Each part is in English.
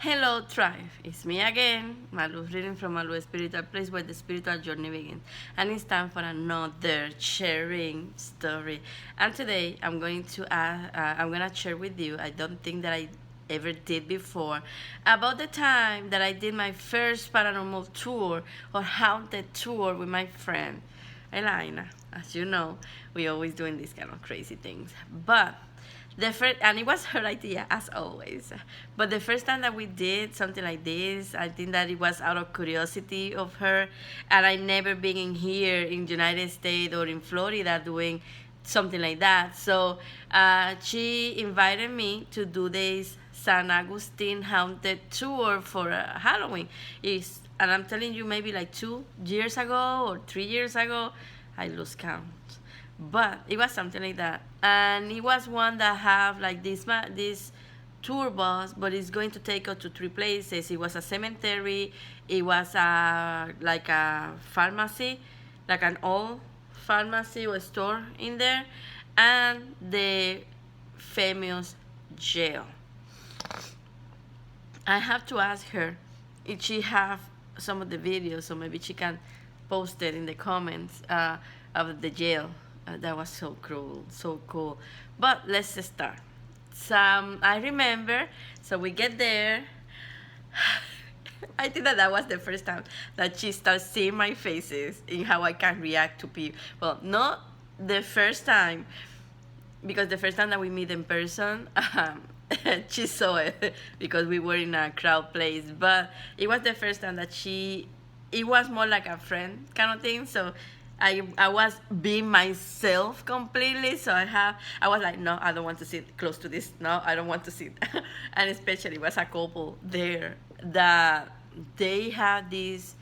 Hello, Tribe. It's me again, Malu, reading from Malu's Spiritual Place where the spiritual journey begins. And it's time for another sharing story. And today I'm gonna share with you. I don't think that I ever did before about the time that I did my first paranormal tour or haunted tour with my friend Elena. As you know, we always doing these kind of crazy things, but the first, and it was her idea as always, but the first time that we did something like this, I think that it was out of curiosity of her, and I never been in here in United States or in Florida doing something like that. So she invited me to do this San Augustine haunted tour for Halloween. And I'm telling you, maybe like 2 years ago or 3 years ago, I lose count, but it was something like that, and it was one that have like this tour bus, but it's going to take us to three places. It was a cemetery, it was like a pharmacy, like an old pharmacy or store in there, and the famous jail. I have to ask her if she have some of the videos, so maybe she can post it in the comments of the jail. That was so cruel, so cool. But let's just start. So I remember, so we get there. I think that was the first time that she started seeing my faces and how I can react to people. Well, not the first time, because the first time that we meet in person, she saw it because we were in a crowd place. But it was the first time that it was more like a friend kind of thing. So I was being myself completely. So I was like, no, I don't want to sit close to this. No, I don't want to sit. And especially it was a couple there that they had this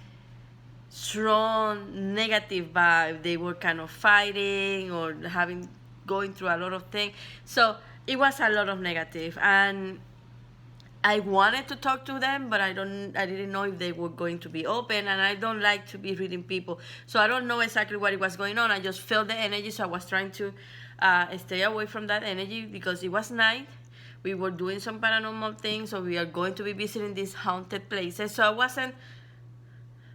strong negative vibe. They were kind of fighting or having going through a lot of things. So it was a lot of negative, and I wanted to talk to them, but I didn't know if they were going to be open, and I don't like to be reading people, so I don't know exactly what it was going on. I just felt the energy, so I was trying to stay away from that energy because it was night. We were doing some paranormal things, so we are going to be visiting these haunted places. So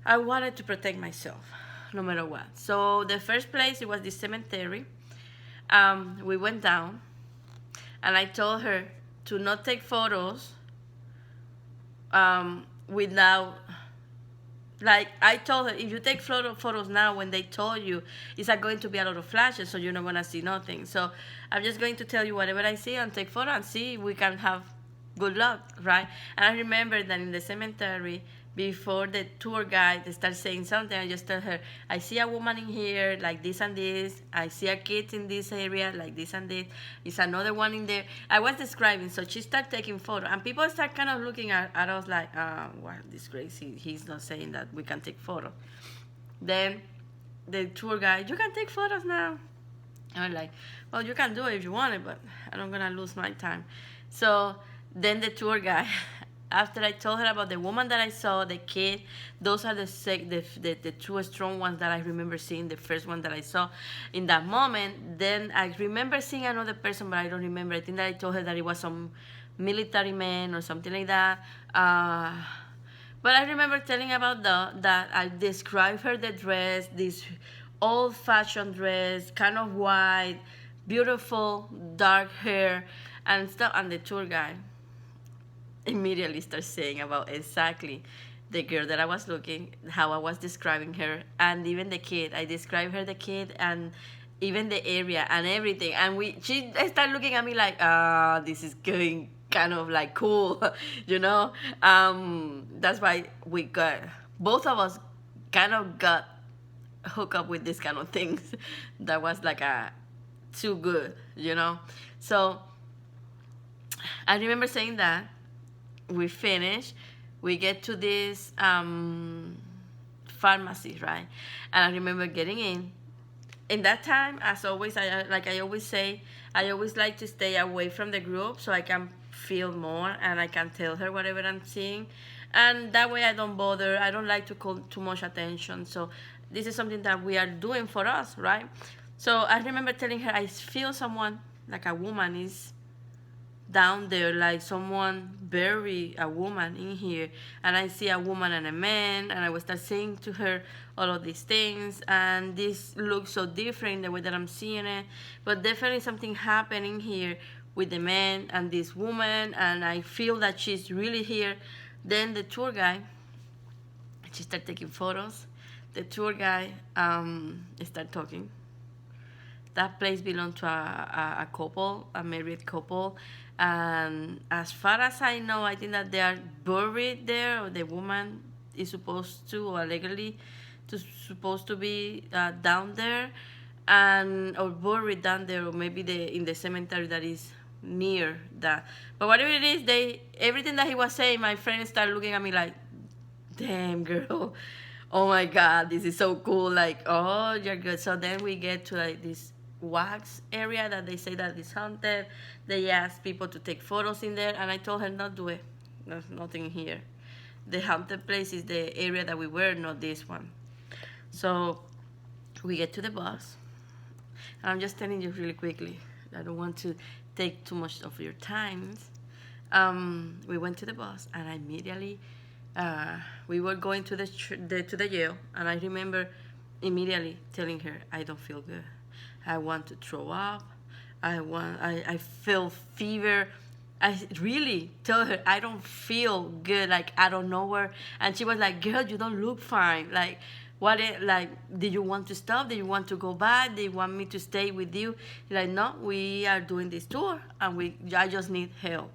I wanted to protect myself, no matter what. So the first place, it was the cemetery. We went down, and I told her to not take photos without, like, I told her, if you take photos now when they told you, it's not going to be a lot of flashes, so you're not going to see nothing. So I'm just going to tell you whatever I see and take photo and see if we can have good luck, right? And I remember that in the cemetery, before the tour guide started saying something, I just tell her, I see a woman in here like this and this. I see a kid in this area like this and this. It's another one in there. I was describing, so she started taking photos, and people start kind of looking at us like, wow, this crazy. He's not saying that we can take photos. Then the tour guide, you can take photos now. I'm like, well, you can do it if you want it, but I'm gonna lose my time. So then the tour guide, after I told her about the woman that I saw, the kid, those are the two strong ones that I remember seeing, the first one that I saw in that moment. Then I remember seeing another person, but I don't remember. I think that I told her that it was some military man or something like that. But I remember telling about that I described her the dress, this old-fashioned dress, kind of white, beautiful dark hair and stuff, and the tour guide immediately starts saying about exactly the girl that I was looking, how I was describing her, and even the kid. I described her, the kid, and even the area and everything. And she started looking at me like, this is going kind of like cool, you know. That's why we got, both of us kind of got hooked up with this kind of things. That was like a too good, you know. So I remember saying that. We finish, we get to this pharmacy, right? And I remember getting in that time, as always, I always say, I always like to stay away from the group so I can feel more and I can tell her whatever I'm seeing, and that way I don't bother. I don't like to call too much attention. So this is something that we are doing for us, right? So I remember telling her, I feel someone, like a woman, is down there, like someone bury a woman in here, and I see a woman and a man, and I will start saying to her all of these things, and this looks so different the way that I'm seeing it, but definitely something happening here with the man and this woman, and I feel that she's really here. Then the tour guy, she started taking photos. The tour guy started talking. That place belonged to a couple, a married couple. And as far as I know, I think that they are buried there, or the woman is supposed to, or legally, supposed to be down there, and or buried down there, or maybe in the cemetery that is near that. But whatever it is, everything that he was saying, my friend started looking at me like, damn girl, oh my god, this is so cool, like, oh, you're good. So then we get to like this wax area that they say that is haunted. They ask people to take photos in there, and I told her not do it. There's nothing here. The haunted place is the area that we were, not this one. So we get to the bus, and I'm just telling you really quickly, I don't want to take too much of your time. We went to the bus, and I immediately we were going to the jail, and I remember immediately telling her, I don't feel good. I want to throw up. I feel fever. I really told her I don't feel good, like I don't know where. And she was like, girl, you don't look fine. Like, like, did you want to stop? Did you want to go back? Did you want me to stay with you? Like, no, we are doing this tour, and I just need help.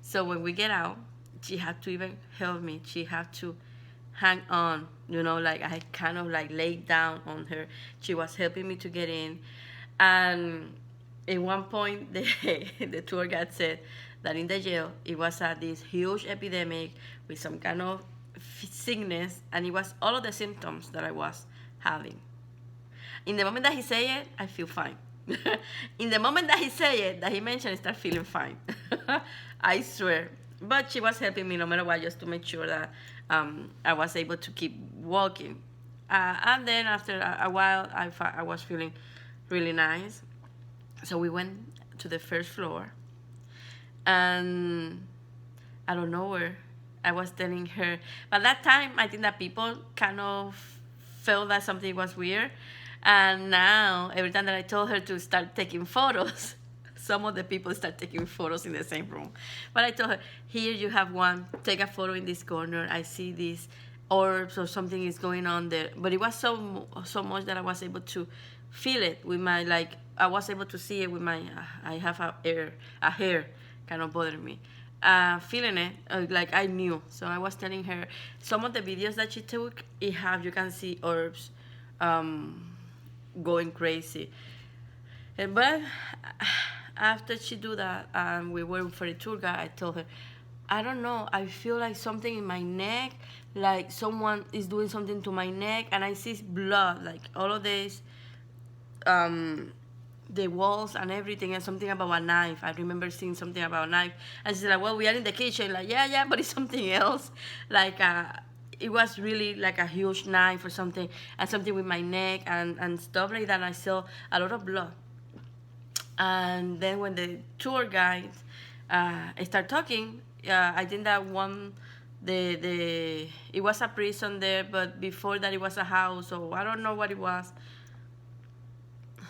So when we get out, she had to even help me. She had to hang on, like I kind of like laid down on her. She was helping me to get in. And at one point, the tour guide said that in the jail, it was this huge epidemic with some kind of sickness, and it was all of the symptoms that I was having. In the moment that he said it, I feel fine. In the moment that he said it, that he mentioned, I start feeling fine. I swear. But she was helping me no matter what, just to make sure that I was able to keep walking. And then after a while, I was feeling really nice. So we went to the first floor, and I don't know where. I was telling her, but that time I think that people kind of felt that something was weird. And now every time that I told her to start taking photos, some of the people start taking photos in the same room. But I told her, here you have one, take a photo in this corner. I see this orbs or something is going on there. But it was so much that I was able to feel it with my, like, I was able to see it with my, I have a hair kind of bothering me. Feeling it, like I knew. So I was telling her, some of the videos that she took, you can see orbs going crazy. But after she do that, we went for a tour guide. I told her, I don't know, I feel like something in my neck, like someone is doing something to my neck, and I see blood, like all of this, the walls and everything, and something about a knife. I remember seeing something about a knife, and she's like, well, we are in the kitchen, like, yeah, but it's something else, like it was really like a huge knife or something, and something with my neck and stuff like that. And I saw a lot of blood. And then when the tour guide started talking, I think that it was a prison there, but before that it was a house, so I don't know what it was.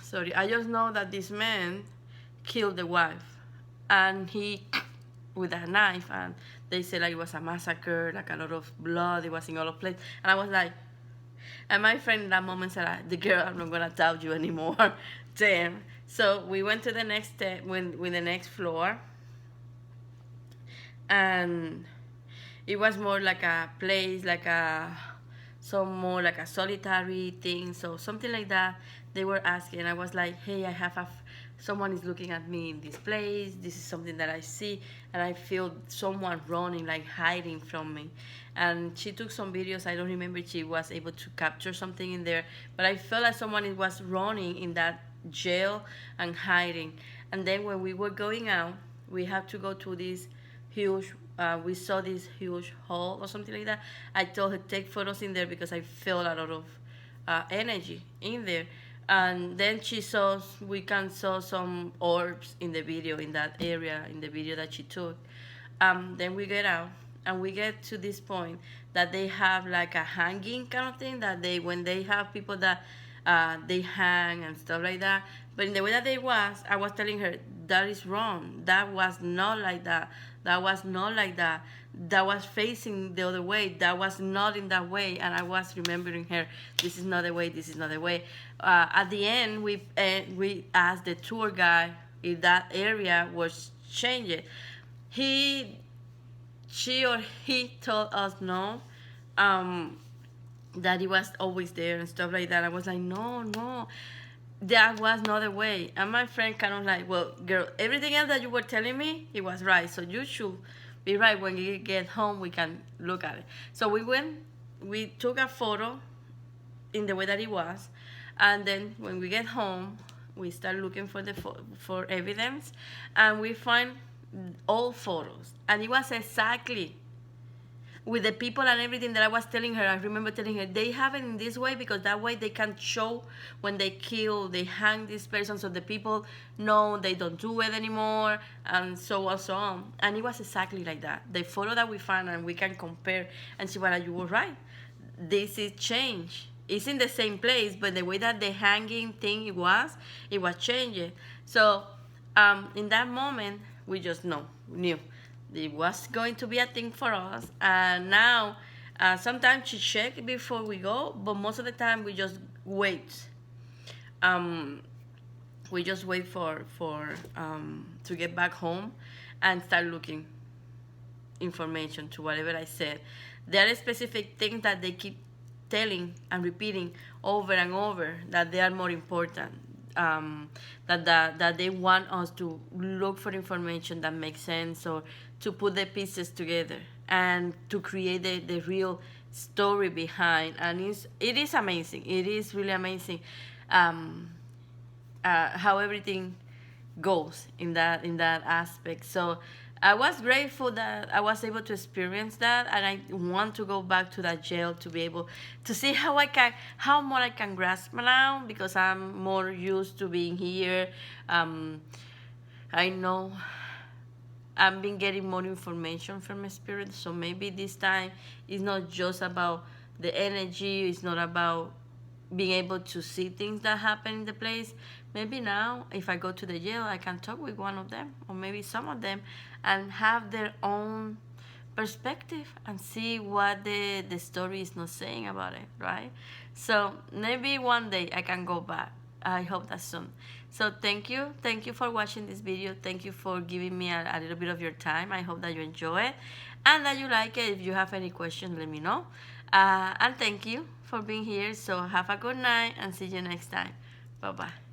Sorry, I just know that this man killed the wife, and he with a knife, and they said like it was a massacre, like a lot of blood, it was in all of places. And I was like, and my friend in that moment said, the girl, I'm not gonna doubt you anymore. Damn. So we went to the next step, with the next floor, and it was more like a place, like more like a solitary thing, so something like that. They were asking, I was like, hey, I have someone is looking at me in this place. This is something that I see, and I feel someone running, like hiding from me. And she took some videos. I don't remember if she was able to capture something in there, but I felt like someone was running in that jail and hiding. And then when we were going out, we had to go to this huge, we saw this huge hall or something like that. I told her take photos in there because I felt a lot of energy in there. And then we can saw some orbs in the video, in that area, in the video that she took. Then we get out and we get to this point that they have like a hanging kind of thing, that they, when they have people that they hang and stuff like that. But in the way that they was, I was telling her that is wrong. That was not like that. That was not like that. That was facing the other way. That was not in that way. And I was remembering her, this is not the way. This is not the way. At the end, we asked the tour guy if that area was changed. He, she or he told us no. Um, that it was always there and stuff like that. I was like, no, no, that was not the way. And my friend kind of like, well, girl, everything else that you were telling me, it was right. So you should be right. When you get home, we can look at it. So we went, we took a photo in the way that it was, and then when we get home, we start looking for for evidence, and we find all photos, and it was exactly with the people and everything that I was telling her. I remember telling her they have it in this way because that way they can show when they kill, they hang this person, so the people know they don't do it anymore, and so on, so on. And it was exactly like that. The photo that we found, and we can compare and see what you were right. This is change. It's in the same place, but the way that the hanging thing it was changing. So in that moment, we just knew it was going to be a thing for us. And now, sometimes she check before we go, but most of the time we just wait. Um, we just wait for to get back home and start looking information to whatever I said. There are specific things that they keep telling and repeating over and over that they are more important. That they want us to look for information that makes sense, or to put the pieces together and to create the real story behind. And it is amazing. It is really amazing um, how everything goes in that aspect. So I was grateful that I was able to experience that, and I want to go back to that jail to be able to see how more I can grasp now, because I'm more used to being here. I know I've been getting more information from my spirit, so maybe this time it's not just about the energy, it's not about being able to see things that happen in the place. Maybe now, if I go to the jail, I can talk with one of them, or maybe some of them, and have their own perspective and see what the story is not saying about it, right? So maybe one day I can go back. I hope that soon. So thank you for watching this video. Thank you for giving me a little bit of your time. I hope that you enjoy it and that you like it. If you have any questions, let me know. And thank you for being here. So have a good night and see you next time. Bye bye.